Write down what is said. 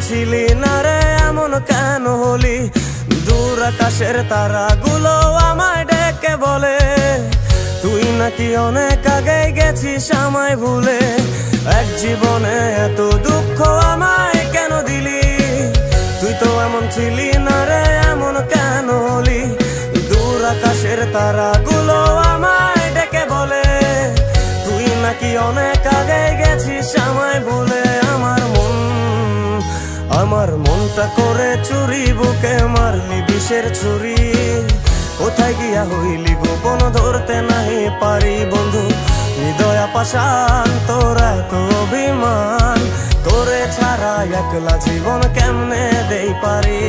ছিলি না রে এমন কেন হলি? দূর আকাশের তারাগুলো আমায় ডেকে বলে তুই নাকি অনেক আগে গেছিস আমায় ভুলে। এক জীবনে এত দুঃখ আমায় কেন দিলি? তুই তো এমন ছিলি না রে এমন কেন হলি? দূর আকাশের তারাগুলো আমায় ডেকে বলে তুই নাকি অনেক আগে গেছিস আমায় ভুলে। আমার মনটা করে চুরি, বুকে মারলি বিষের ছুরি। কোথায় গিয়া হইলি গোপন ধরতে নাই পারি বন্ধু। হৃদয় পাষাণ তোর এত অভিমান, তোরে ছাড়া একলা জীবন কেমনে দেই পারি।